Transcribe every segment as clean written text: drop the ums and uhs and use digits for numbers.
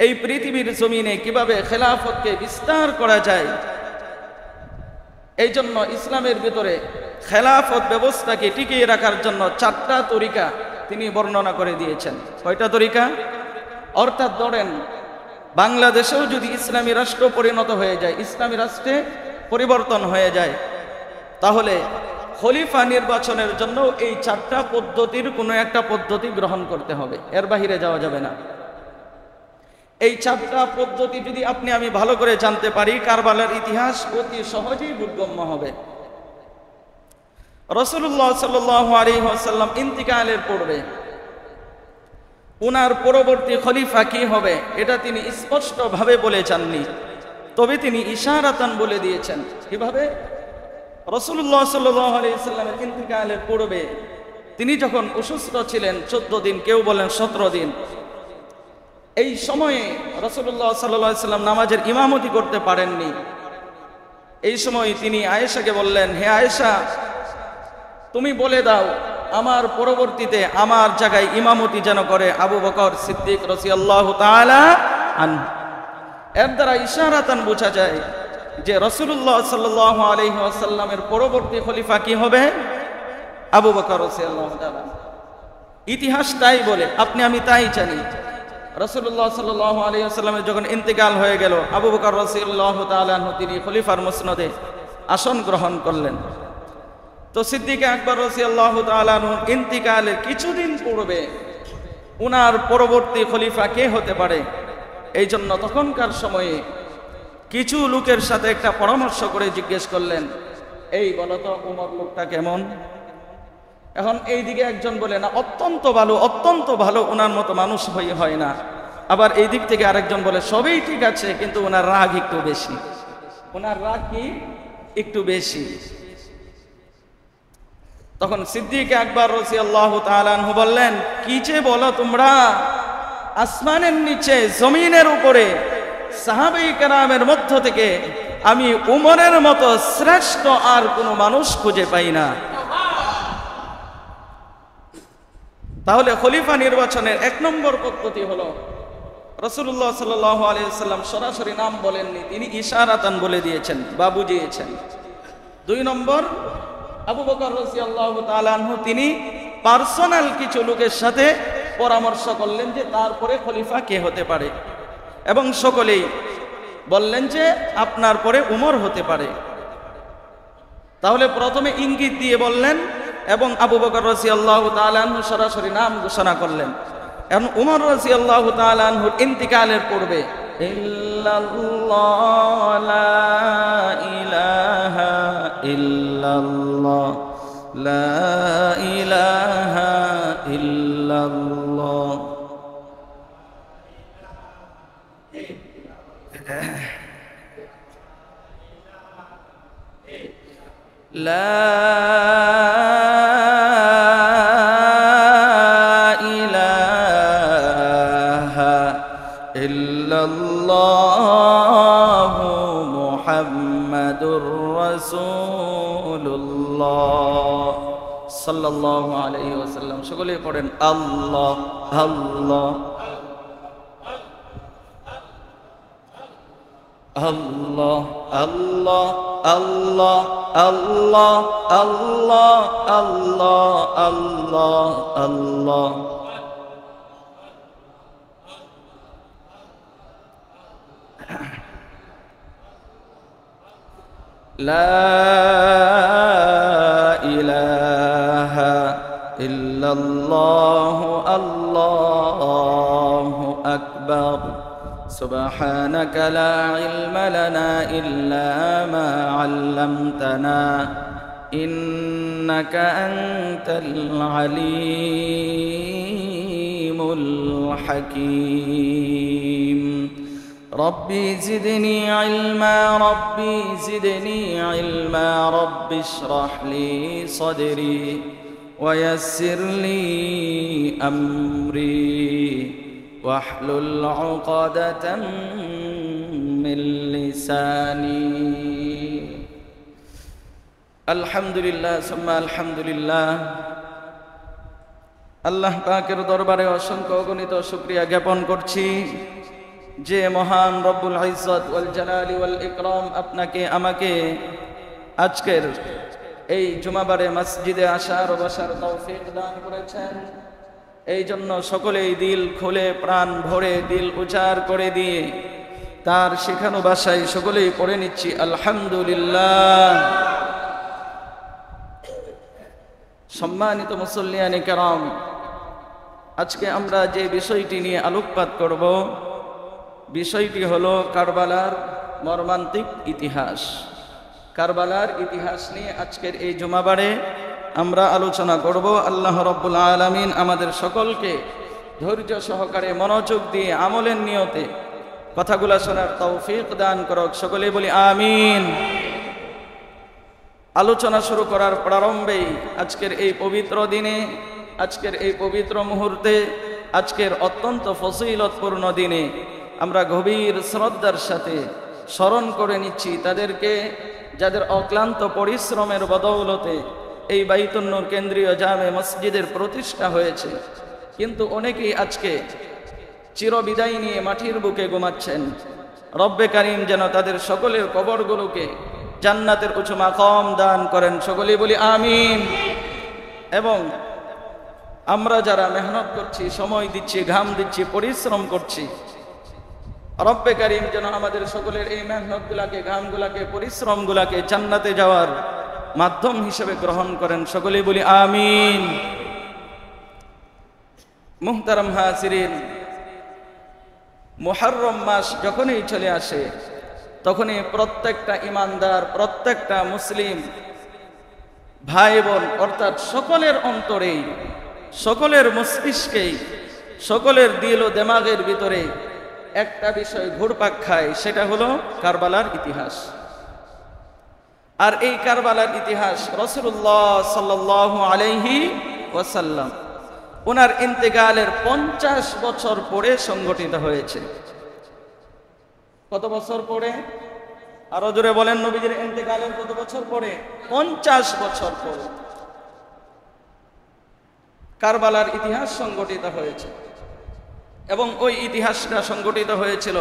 এই পৃথিবীর জমিনে কিভাবে খেলাফতকে বিস্তার করা যায়। এই জন্য ইসলামের ভিতরে খেলাফত ব্যবস্থাকে টিকিয়ে রাখার জন্য 4টা তরিকা তিনি বর্ণনা করে দিয়েছেন। কয়টা তরিকা? অর্থাৎ ধরেন বাংলাদেশেও যদি ইসলামী রাষ্ট্র পরিণত হয়ে যায়, ইসলামী রাষ্ট্রে পরিবর্তন হয়ে যায়, তাহলে খলিফা নির্বাচনের জন্য এই 4টা পদ্ধতির কোনো একটা পদ্ধতি গ্রহণ করতে হবে, এর বাহিরে যাওয়া যাবে না। এই 4টা পদ্ধতি যদি আপনি আমি ভালো করে জানতে পারি, কারবালার ইতিহাস অতি সহজেই বোধগম্য হবে। রাসূলুল্লাহ সাল্লাল্লাহু আলাইহি ওয়াসাল্লাম ইন্তিকালের পূর্বে উনার পরবর্তী খলিফা কি হবে এটা তিনি স্পষ্টভাবে বলে যাননি, তবে তিনি ইশারাতান বলে দিয়েছেন। কিভাবে? রাসূলুল্লাহ সাল্লাল্লাহু আলাইহি ওয়াসাল্লামের ইন্তিকালের পূর্বে তিনি যখন অসুস্থ ছিলেন 14 দিন, কেউ বলেন 17 দিন, এই সময়ে রাসূলুল্লাহ সাল্লাল্লাহু আলাইহি ওয়াসাল্লাম নামাজের ইমামতি করতে পারেননি। এই সময় তিনি আয়েশাকে বললেন, হে আয়েশা, তুমি বলে দাও আমার পরবর্তীতে আমার জায়গায় ইমামতি যেন করে আবু বকর সিদ্দিক রাদিয়াল্লাহু তাআলা আনহু। এর দ্বারা ইশারাতান বোঝা যায় যে রাসূলুল্লাহ সাল্লাল্লাহু আলাইহি ওয়াসাল্লামের পরবর্তী খলিফা কি হবে? আবু বকর রাদিয়াল্লাহু তাআলা। ইতিহাস তাই বলে, আপনি আমি তাই জানি। রাসূলুল্লাহ সাল্লাল্লাহু আলাইহি ওয়াসাল্লামের যখন ইন্তেকাল হয়ে গেল, আবু বকর রাদিয়াল্লাহু তাআলা আনহু তিনি খলিফার মসনদে আসন গ্রহণ করলেন। তো সিদ্দিক আকবর রাদিয়াল্লাহু তাআলা আনহু ইন্তিকালের কিছুদিন পূর্বে উনার পরবর্তী খলিফা কে হতে পারে, এই জন্য তখনকার সময়ে কিছু লোকের সাথে একটা পরামর্শ করে জিজ্ঞেস করলেন, এই বলতো উমর লোকটা কেমন? এখন এইদিকে একজন বলে, না অত্যন্ত ভালো, অত্যন্ত ভালো, ওনার মতো মানুষ হয় না। আবার এই দিক থেকে আরেকজন বলে সবই ঠিক আছে, কিন্তু ওনার রাগ একটু বেশি। ওনার রাগ কি একটু বেশি। তখন সিদ্দিক আকবর রাদিয়াল্লাহু তাআলা আনহু বললেন, কি যে বলো তোমরা, আসমানের নিচে জমিনের উপরে সাহাবায়ে কেরামের মধ্য থেকে আমি উমরের মতো শ্রেষ্ঠ আর কোনো মানুষ খুঁজে পাই না। তাহলে খলিফা নির্বাচনের 1 নম্বর পদ্ধতি হলো, রাসূলুল্লাহ সাল্লাল্লাহু আলাইহি ওয়াসাল্লাম সরাসরি নাম বলেননি, তিনি ইশারাতান বলে দিয়েছেন বা বুঝিয়েছেন। 2 নম্বর, আবু বকর রাদিয়াল্লাহু তাআলা আনহু তিনি পার্সোনাল কিছু লোকের সাথে পরামর্শ করলেন যে তারপরে খলিফা কে হতে পারে, এবং সকলেই বললেন যে আপনার পরে উমর হতে পারে। তাহলে প্রথমে ইঙ্গিত দিয়ে বললেন এবং আবু বকর রাদিয়াল্লাহু তাআলা আনহু সরাসরি নাম ঘোষণা করলেন। এখন উমর রাদিয়াল্লাহু তাআলা আনহুর ইন্তিকালের পূর্বে ইল্লাল্লাহ লা ইলাহা ইল্লাল্লাহ লা ইলাহা ইল্লাল্লাহ লা ইলাহা ইল্লাল্লাহ মুহাম্মাদুর রাসূলুল্লাহ সাল্লাল্লাহু আলাইহি ওয়াসাল্লাম। সকলে পড়েন আল্লাহ আল্লাহ আল্লাহ আল্লাহ আল্লাহ আল্লাহ আল্লাহ আল্লাহ আল্লাহ আল্লাহ। লা ইলাহা ইল্লাল্লাহ আল্লাহু আকবার। سبحانك لا علم لنا إلا ما علمتنا إنك أنت العليم الحكيم ربي زدني علما ربي زدني علما رب اشرح لي صدري ويسر لي أمري واحلل عقدة من لساني الحمد لله ثم الحمد لله। আল্লাহ পাকের দরবারে অসংখ্য অগণিত শুকরিয়া জ্ঞাপন করছি যে মহান রব্বুল ইজ্জত ওয়াল জালালি ওয়াল ইকরাম আপনাকে আমাকে আজকের এই জুমাবারে মসজিদে আসার ও বসার তৌফিক দান করেছেন, এই জন্য সকলেই দিল খুলে প্রাণ ভরে দিল উজাড় করে দিয়ে তার শেখানো ভাষায় সকলেই পড়ে নিচ্ছি আলহামদুলিল্লাহ। সম্মানিত মুসল্লিয়ানে কেরাম, আজকে আমরা যে বিষয়টি নিয়ে আলোকপাত করব, বিষয়টি হলো কারবালার মর্মান্তিক ইতিহাস। কারবালার ইতিহাস নিয়ে আজকের এই জুমাবারে আমরা আলোচনা করব। আল্লাহ রাব্বুল আলামিন আমাদের সকলকে ধৈর্য সহকারে মনোযোগ দিয়ে আমলের নিয়তে কথাগুলো শোনার তৌফিক দান করুক, সকলেই বলি আমিন। আলোচনা শুরু করার প্রারম্ভেই আজকের এই পবিত্র দিনে, আজকের এই পবিত্র মুহূর্তে, আজকের অত্যন্ত ফজিলতপূর্ণ দিনে আমরা গভীর শ্রদ্ধার সাথে স্মরণ করে নিচ্ছি তাদেরকে যাদের অক্লান্ত পরিশ্রমের বদৌলতে এই বাইতুন নূর কেন্দ্রীয় জামে মসজিদের প্রতিষ্ঠা হয়েছে, কিন্তু অনেকেই আজকে চিরবিদায় নিয়ে মাটির বুকে ঘুমাচ্ছেন। রব্বে কারীম যেন তাদের সকলের কবরগুলোকে জান্নাতের উঁচু মাকাম দান করেন, সকলেই বলি আমিন। এবং আমরা যারা মেহনত করছি, সময় দিচ্ছি, ঘাম দিচ্ছি, পরিশ্রম করছি, রব্বে কারীম যেন আমাদের সকলের এই মেহনতগুলাকে, ঘামগুলাকে, পরিশ্রমগুলাকে জান্নাতে যাওয়ার মাধ্যম হিসেবে গ্রহণ করেন, সকলেই বলি আমিন। মুহতারাম হাজিরিন, মুহররম মাস যখনই চলে আসে তখনই প্রত্যেকটা ইমানদার, প্রত্যেকটা মুসলিম ভাই বোন অর্থাৎ সকলের অন্তরেই, সকলের মস্তিষ্কেই, সকলের দিল ও দেমাগের ভিতরে একটা বিষয় ঘুরপাক খায়, সেটা হলো কারবালার ইতিহাস। আর এই কারবালার ইতিহাস রাসূলুল্লাহ সাল্লাল্লাহু আলাইহি ওয়াসাল্লাম ওনার ইন্তেকালের 50 বছর পরে সংগঠিত হয়েছে। কত বছর পরে? আরো জোরে বলেন, নবীজির ইন্তেকালের কত বছর পরে? 50 বছর পরে কারবালার ইতিহাস সংগঠিত হয়েছে। এবং ওই ইতিহাসটা সংগঠিত হয়েছিল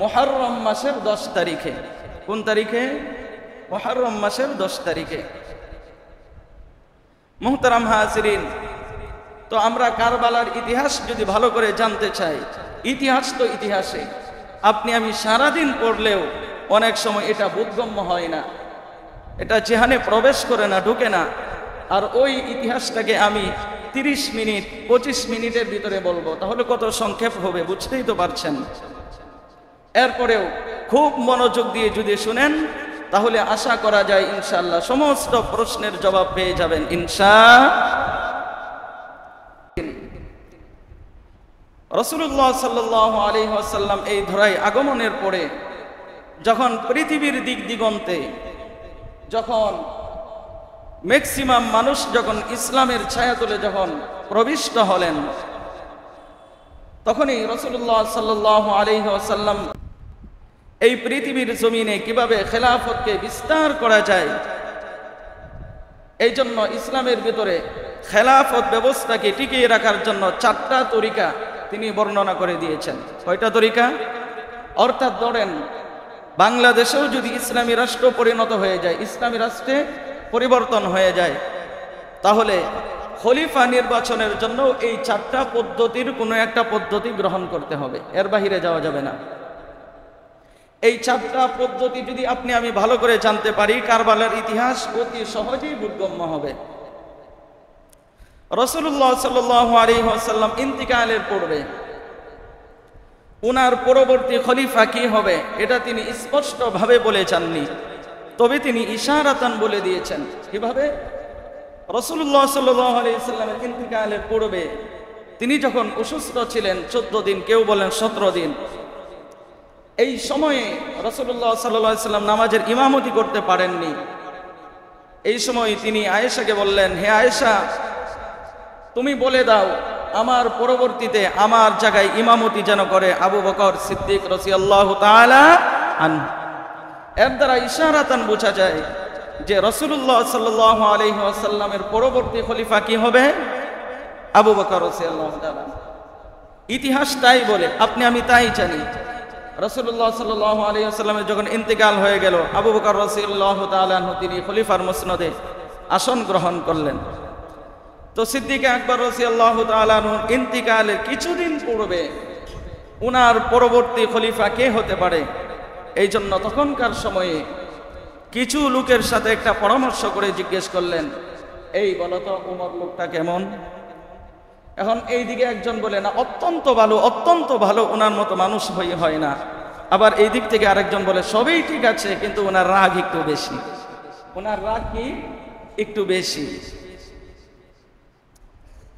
মুহররম মাসের 10 তারিখে। কোন তারিখে? মুহররম মাসের 10 তারিখে। মুহতারাম হাজিরিন, তো আমরা কারবালার ইতিহাস যদি ভালো করে জানতে চাই, ইতিহাস তো ইতিহাসে আপনি আমি সারাদিন পড়লেও অনেক সময় এটা বোধগম্য হয় না, এটা যেখানে প্রবেশ করে না, ঢুকে না। আর ওই ইতিহাসটাকে আমি 30 মিনিট 25 মিনিটের ভিতরে বলবো, তাহলে কত সংক্ষেপ হবে বুঝতেই তো পারছেন। এরপরেও খুব মনোযোগ দিয়ে যদি শুনেন তাহলে আশা করা যায় ইনশাআল্লাহ সমস্ত প্রশ্নের জবাব পেয়ে যাবেন রাসূলুল্লাহ সাল্লাল্লাহু আলাইহি ওয়াসাল্লাম এই ধরায় আগমনের পরে যখন পৃথিবীর দিক দিগন্তে, যখন ম্যাক্সিমাম মানুষ যখন ইসলামের ছায়াতলে যখন প্রবিষ্ট হলেন, তখনই রাসূলুল্লাহ সাল্লাল্লাহু আলাইহি ওয়াসাল্লাম এই পৃথিবীর জমিনে কিভাবে খেলাফতকে বিস্তার করা যায়, এই জন্য ইসলামের ভিতরে খেলাফত ব্যবস্থাকে টিকিয়ে রাখার জন্য 4টা তরিকা তিনি বর্ণনা করে দিয়েছেন। কয়টা তরিকা? অর্থাৎ ধরেন বাংলাদেশেও যদি ইসলামী রাষ্ট্র পরিণত হয়ে যায়, ইসলামী রাষ্ট্রে পরিবর্তন হয়ে যায়, তাহলে খলিফা নির্বাচনের জন্য এই 4টা পদ্ধতির কোনো একটা পদ্ধতি গ্রহণ করতে হবে, এর বাহিরে যাওয়া যাবে না। এই 4টা পদ্ধতি যদি আপনি আমি ভালো করে জানতে পারি, কারবালার ইতিহাস অতি সহজেই বোধগম্য হবে। রাসূলুল্লাহ সাল্লাল্লাহু আলাইহি ওয়াসাল্লাম ইন্তিকালের পূর্বে উনার পরবর্তী খলিফা কি হবে এটা তিনি স্পষ্টভাবে বলে যাননি, তবে তিনি ইশারাতান বলে দিয়েছেন। কিভাবে? রাসূলুল্লাহ সাল্লাল্লাহু আলাইহি ওয়াসাল্লামের ইন্তিকালের পূর্বে তিনি যখন অসুস্থ ছিলেন 14 দিন, কেউ বলেন 17 দিন, এই সময়ে রাসূলুল্লাহ সাল্লাল্লাহু আলাইহি ওয়াসাল্লাম নামাজের ইমামতি করতে পারেননি। এই সময় তিনি আয়েশাকে বললেন, হে আয়েশা, তুমি বলে দাও আমার পরবর্তীতে আমার জায়গায় ইমামতি যেন করে আবু বকর সিদ্দিক রাদিয়াল্লাহু তাআলা আনহু। এর দ্বারা ইশারাতান বোঝা যায় যে রাসূলুল্লাহ সাল্লাল্লাহু আলাইহি ওয়াসাল্লামের পরবর্তী খলিফা কি হবে? আবু বকর রাদিয়াল্লাহু তাআলা। ইতিহাস তাই বলে, আপনি আমি তাই জানি। রাসূলুল্লাহ সাল্লাল্লাহু আলাইহি ওয়াসাল্লামের যখন ইন্তেকাল হয়ে গেল, আবু বকর রাদিয়াল্লাহু তাআলা আনহু তিনি খলিফার মসনদে আসন গ্রহণ করলেন। তো সিদ্দিক আকবর রাদিয়াল্লাহু তাআলা আনহু ইন্তেকালের কিছুদিন পূর্বে উনার পরবর্তী খলিফা কে হতে পারে, এই জন্য তখনকার সময়ে কিছু লোকের সাথে একটা পরামর্শ করে জিজ্ঞেস করলেন, এই বলো তো উমর লোকটা কেমন? এখন এইদিকে একজন বলে, না অত্যন্ত ভালো, ওনার মতো মানুষ হয় না। আবার এই দিক থেকে আরেকজন বলে, সবই ঠিক আছে, কিন্তু ওনার রাগ একটু বেশি। ওনার রাগ কি একটু বেশি।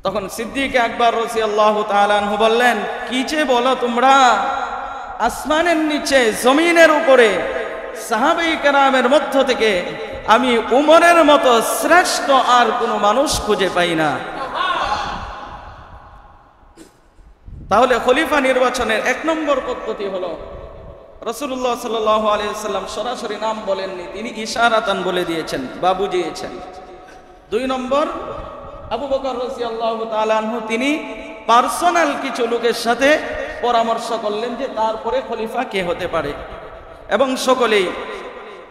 তখন সিদ্দিক আকবর রাদিয়াল্লাহু তাআলা আনহু বললেন, কি যে বলো তোমরা, আসমানের নিচে জমিনের উপরে সাহাবায়ে কেরামের মধ্য থেকে আমি উমরের মতো শ্রেষ্ঠ আর কোনো মানুষ খুঁজে পাই না। তাহলে খলিফা নির্বাচনের 1 নম্বর পদ্ধতি হলো, রাসূলুল্লাহ সাল্লাল্লাহু আলাইহি ওয়াসাল্লাম সরাসরি নাম বলেননি, তিনি ইশারাতান বলে দিয়েছেন বা বুঝিয়েছেন। 2 নম্বর, আবু বকর রাদিয়াল্লাহু তাআলা আনহু তিনি পার্সোনাল কিছু লোকের সাথে পরামর্শ করলেন যে তারপরে খলিফা কে হতে পারে, এবং সকলেই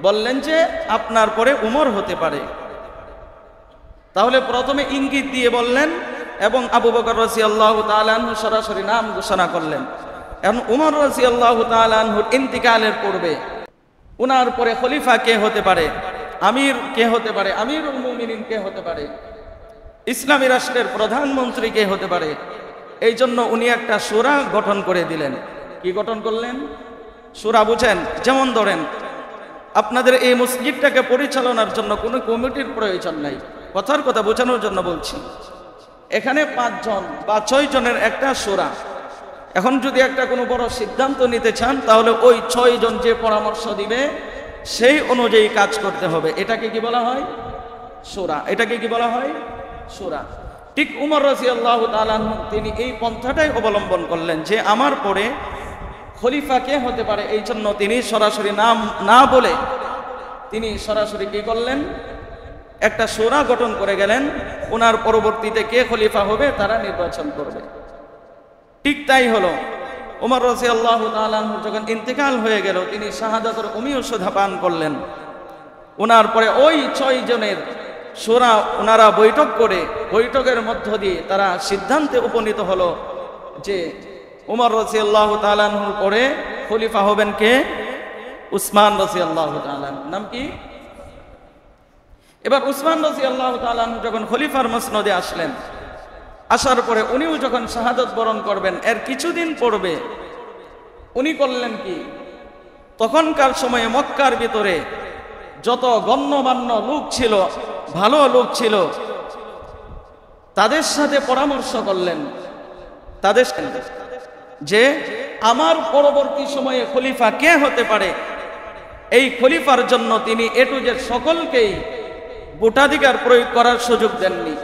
বললেন যে আপনার পরে উমর হতে পারে। তাহলে প্রথমে ইঙ্গিত দিয়ে বললেন এবং আবু বকর রাদিয়াল্লাহু তাআলা আনহু সরাসরি নাম ঘোষণা করলেন। এখন উমর রাদিয়াল্লাহু তাআলা আনহুর ইন্তিকালের পূর্বে উনার পরে খলিফা কে হতে পারে, আমির কে হতে পারে, আমিরুল মুমিনিন কে হতে পারে, ইসলামী রাষ্ট্রের প্রধানমন্ত্রী কে হতে পারে, এই জন্য উনি একটা শূরা গঠন করে দিলেন। কি গঠন করলেন? শূরা বুঝেন? যেমন ধরেন, আপনাদের এই মসজিদটাকে পরিচালনার জন্য কোনো কমিটির প্রয়োজন নাই, কথার কথা বোঝানোর জন্য বলছি। এখানে 5 জন বা 6 জনের একটা শূরা। এখন যদি একটা কোনো বড় সিদ্ধান্ত নিতে চান, তাহলে ওই 6 জন যে পরামর্শ দিবে সেই অনুযায়ী কাজ করতে হবে। এটাকে কি বলা হয়? শূরা। এটাকে কি বলা হয়? শূরা। ঠিক উমর রাদিয়াল্লাহু তাআলা আনহু তিনি এই পন্থাটাই অবলম্বন করলেন যে আমার পরে খলিফা কে হতে পারে, এই জন্য তিনি সরাসরি নাম না বলে তিনি সরাসরি কি করলেন, একটা শূরা গঠন করে গেলেন। ওনার পরবর্তীতে কে খলিফা হবে তারা নির্বাচন করবে। ঠিক তাই হলো। ওমর রাদিয়াল্লাহু তাআলা আনহু যখন ইন্তেকাল হয়ে গেল, তিনি শাহাদাতের ওষুধ পান করলেন। ওনার পরে ওই 6 জনের শূরা ওনারা বৈঠক করে, বৈঠকের মধ্য দিয়ে তারা সিদ্ধান্তে উপনীত হলো যে ওমর রাদিয়াল্লাহু তাআলা আনহুর পরে খলিফা হবেন কে? উসমান রাদিয়াল্লাহু তাআলা। নাম কি? এবার উসমান রাদিয়াল্লাহু তাআলা আনহু যখন খলিফার মসনদে আসলেন, আসার পরে উনিও যখন শাহাদাত বরণ করবেন, এর কিছুদিন পূর্বে উনি করলেন কি, তখনকার সময়ে মক্কার ভিতরে যত গণ্যমান্য লোক ছিল, ভালো লোক ছিল, তাদের সাথে পরামর্শ করলেন, তাদের যে আমার পরবর্তী সময়ে খলিফা কে হতে পারে। এই খলিফার জন্য তিনি এ টু জেড সকলকেই ভোটাধিকার প্রয়োগ করার সুযোগ দেননি।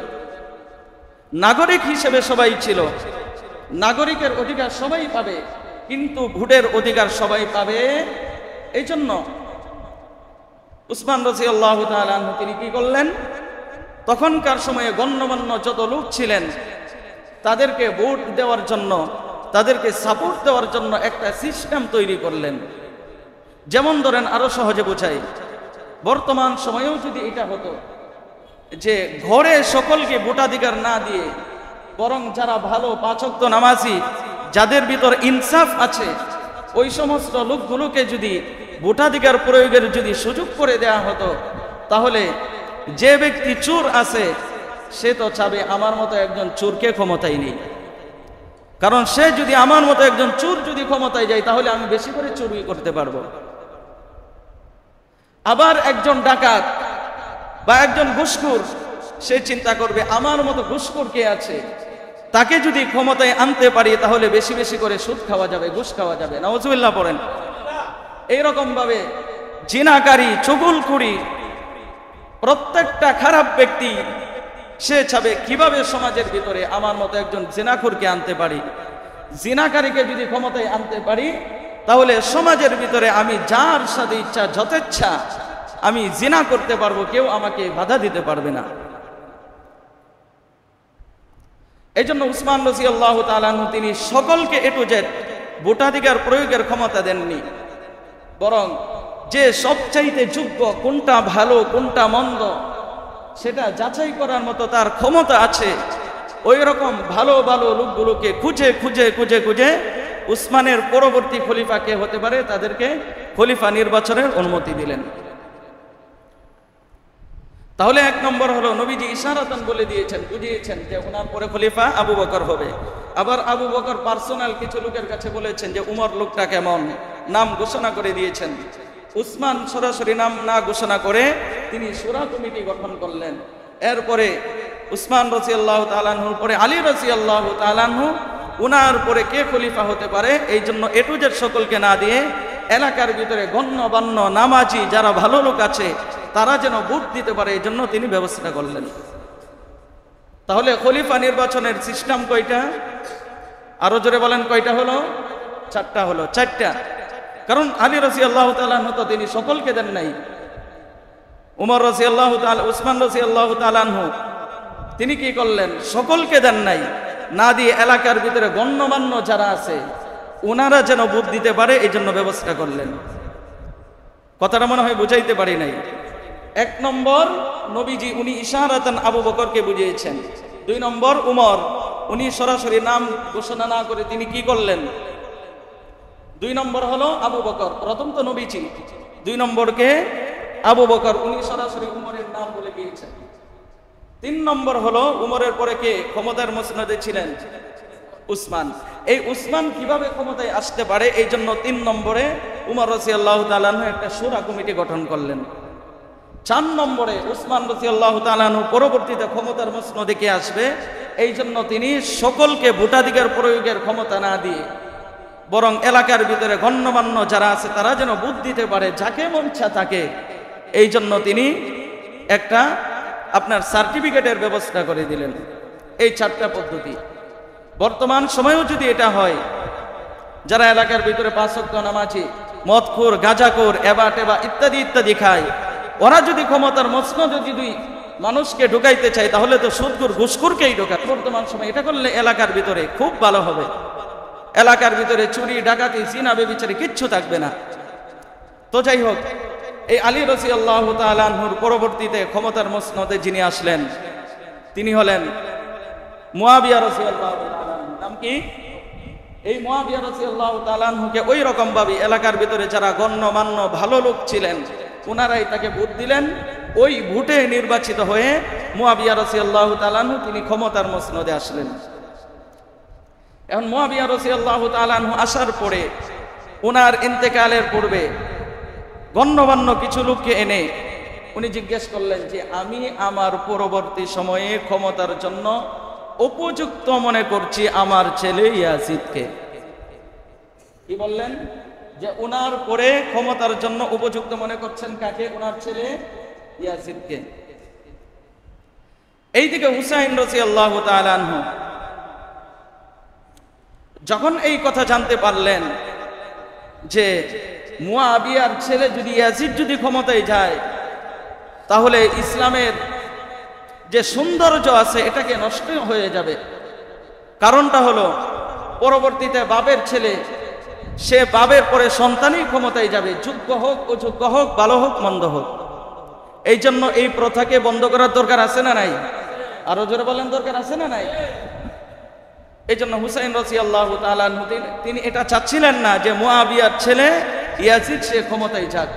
নাগরিক হিসেবে সবাই ছিল, নাগরিকের অধিকার সবাই পাবে, কিন্তু ভোটের অধিকার সবাই পাবে। এই জন্য উসমান রাদিয়াল্লাহু তাআলা আনহু তিনি কি করলেন, তখনকার সময়ে গণ্যমান্য যত লোক ছিলেন তাদেরকে ভোট দেওয়ার জন্য, তাদেরকে সাপোর্ট দেওয়ার জন্য একটা সিস্টেম তৈরি করলেন। যেমন ধরেন, আরো সহজে বোঝাই, বর্তমান সময়েও যদি এটা হতো যে ঘরে সকলকে ভোটাধিকার না দিয়ে বরং যারা ভালো 5 ওয়াক্ত নামাজি, যাদের ভিতর ইনসাফ আছে, ওই সমস্ত লোকগুলোকে যদি ভোটাধিকার প্রয়োগের যদি সুযোগ করে দেয়া হতো, তাহলে যে ব্যক্তি চোর আছে সে তো চাবে আমার মতো একজন চোরকে ক্ষমতায় নেই। কারণ সে যদি আমার মতো একজন চোর যদি ক্ষমতায় যায়, তাহলে আমি বেশি করে চুরি করতে পারবো। আবার একজন ডাকাত বা একজন ঘুষখোর, সে চিন্তা করবে আমার মতো ঘুষখোর কে আছে, তাকে যদি ক্ষমতায় আনতে পারি তাহলে বেশি বেশি করে সুদ খাওয়া যাবে, ঘুষ খাওয়া যাবে। নাউজুবিল্লাহ পড়েন। এইরকম ভাবে জিনাকারী, চুগলখুরি, প্রত্যেকটা খারাপ ব্যক্তি সে চাবে কিভাবে সমাজের ভিতরে আমার মতো একজন জিনাখোরকে আনতে পারি। জিনাকারীকে যদি ক্ষমতায় আনতে পারি, তাহলে সমাজের ভিতরে আমি যার সাথে ইচ্ছা, যথেচ্ছা আমি জিনা করতে পারবো, কেউ আমাকে বাধা দিতে পারবে না। এই জন্য উসমান রাদিয়াল্লাহু তাআলা আনহু তিনি সকলকে এ টু জেড ভোটাধিকার প্রয়োগের ক্ষমতা দেননি, বরং যে সবচাইতে যোগ্য, কোনটা ভালো কোনটা মন্দ সেটা যাচাই করার মতো তার ক্ষমতা আছে, ওই রকম ভালো ভালো লোকগুলোকে খুঁজে খুঁজে খুঁজে খুঁজে উসমানের পরবর্তী খলিফা কে হতে পারে তাদেরকে খলিফা নির্বাচনের অনুমতি দিলেন। তাহলে এক নম্বর হলো নবীজি ইশারাতান বলে দিয়েছেন, বুঝিয়েছেন যে ওনার পরে খলিফা আবু বকর হবে। আবার আবু বকর পার্সোনাল কিছু লোকের কাছে বলেছেন যে উমর লোকটা কেমন, নাম ঘোষণা করে দিয়েছেন। উসমান সরাসরি নাম না ঘোষণা করে তিনি শূরা কমিটি গঠন করলেন। এরপরে উসমান রাদিয়াল্লাহু তাআলা আনহুর পরে আলী রাদিয়াল্লাহু তাআলা আনহু, উনার পরে কে খলিফা হতে পারে এই জন্য এ টু জেড সকলকে না দিয়ে এলাকার ভিতরে গণ্যমান্য নামাজি যারা ভালো লোক আছে তারা যেন ভোট দিতে পারে এই জন্য তিনি ব্যবস্থা করলেন। তাহলে খলিফা নির্বাচনের সিস্টেম কয়টা? আরো জোরে বলেন কয়টা হলো? চারটা হলো। চারটা, কারণ আলী রাদিয়াল্লাহু তাআলা আনহু তো তিনি সকলকে দেন নাই। উমর রাদিয়াল্লাহু তাআলা, উসমান রাদিয়াল্লাহু তাআলা আনহু তিনি কি করলেন? সকলকে দেন নাই, না দিয়ে এলাকার ভিতরে গণ্যমান্য যারা আছে ওনারা যেন ভোট দিতে পারে এই জন্য ব্যবস্থা করলেন। কথাটা মনে হয় বুঝাইতে পারি নাই। এক নম্বর নবীজি উনি ইশারাতান আবু বকরকে বুঝিয়েছেন। দুই নম্বর উমর, উনি সরাসরি নাম ঘোষণা না করে তিনি কি করলেন? দুই নম্বর হলো আবু বকর, প্রথম তো নবীজি, দুই নম্বরকে আবু বকর, উনি সরাসরি উমরের নাম বলে দিয়েছেন। তিন নম্বর হলো উমরের পরে কে ক্ষমতার মসনদে ছিলেন? উসমান। এই উসমান কিভাবে ক্ষমতায় আসতে পারে এই জন্য তিন নম্বরে উমর রাদিয়াল্লাহু তাআলা আনহু একটা শূরা কমিটি গঠন করলেন। চার নম্বরে উসমান রাদিয়াল্লাহু তাআলা আনহু পরবর্তীতে ক্ষমতার মসনদে কে আসবে এই জন্য তিনি সকলকে ভোটাধিকার প্রয়োগের ক্ষমতা না দিয়ে বরং এলাকার ভিতরে গণ্যমান্য যারা আছে তারা যেন ভোট দিতে পারে যাকে মন ইচ্ছা তাকে, এই জন্য তিনি একটা আপনার সার্টিফিকেটের ব্যবস্থা করে দিলেন। এই চারটা পদ্ধতি বর্তমান সময়েও যদি এটা হয়, যারা এলাকার ভিতরে 5 ওয়াক্ত নামাজি, মদখোর, গাঁজাখোর, এবা টেবা ইত্যাদি ইত্যাদি খায়, ওরা যদি ক্ষমতার মসনদে যদি মানুষকে ঢুকাইতে চায় তাহলে তো সুদখোর ঘুষখোরকেই ঢোকায়। বর্তমান সময় এটা করলে এলাকার ভিতরে খুব ভালো হবে। এলাকার ভিতরে চুরি, ডাকাতি, জিনা, বেবিচারি কিচ্ছু থাকবে না। তো যাই হোক, এই আলী রাদিয়াল্লাহু তাআলা আনহুর পরবর্তীতে ক্ষমতার মসনদে যিনি আসলেন তিনি হলেন মুয়াবিয়া রাদিয়াল্লাহু তাআলা আনহু। নাম কি? এই মুয়াবিয়া রাদিয়াল্লাহু তাআলা আনহুকে ওই রকম ভাবে এলাকার ভিতরে যারা গণ্যমান্য ভালো লোক ছিলেন ওনারাই তাকে ভোট দিলেন। ওই ভোটে নির্বাচিত হয়ে মুয়াবিয়া রাদিয়াল্লাহু তাআলা আনহু তিনি ক্ষমতার মসনদে আসলেন। এখন মুয়াবিয়া রাদিয়াল্লাহু তাআলা আনহু আসার পরে ওনার ইন্তেকালের পূর্বে গণ্যমান্য কিছু লোককে এনে উনি জিজ্ঞেস করলেন যে আমি আমার পরবর্তী সময়ে ক্ষমতার জন্য উপযুক্ত মনে করছি আমার ছেলে ইয়াজিদকে। কি বললেন? যে ওনার পরে ক্ষমতার জন্য উপযুক্ত মনে করছেন কাকে? ওনার ছেলে ইয়াজিদকে। এইদিকে হুসাইন রাদিয়াল্লাহু তাআলা আনহু যখন এই কথা জানতে পারলেন যে মুয়াবিয়ার ছেলে যদি ইয়াজিদ যদি ক্ষমতায় যায় তাহলে ইসলামের যে সৌন্দর্য আছে এটাকে নষ্ট হয়ে যাবে। কারণটা হলো পরবর্তীতে বাবের ছেলে, সে বাবের পরে সন্তানই ক্ষমতায় যাবে, যোগ্য হোক অযোগ্য হোক, ভালো হোক মন্দ হোক। এই জন্য এই প্রথাকে বন্ধ করার দরকার আছে না নাই? আরো জোরে বলেন, দরকার আছে না নাই? এই জন্য হুসাইন রাদিয়াল্লাহু তাআলা আনহু তিনি এটা চাচ্ছিলেন না যে মুয়াবিয়ার ছেলে ইয়াজিদ সে ক্ষমতায় যাক।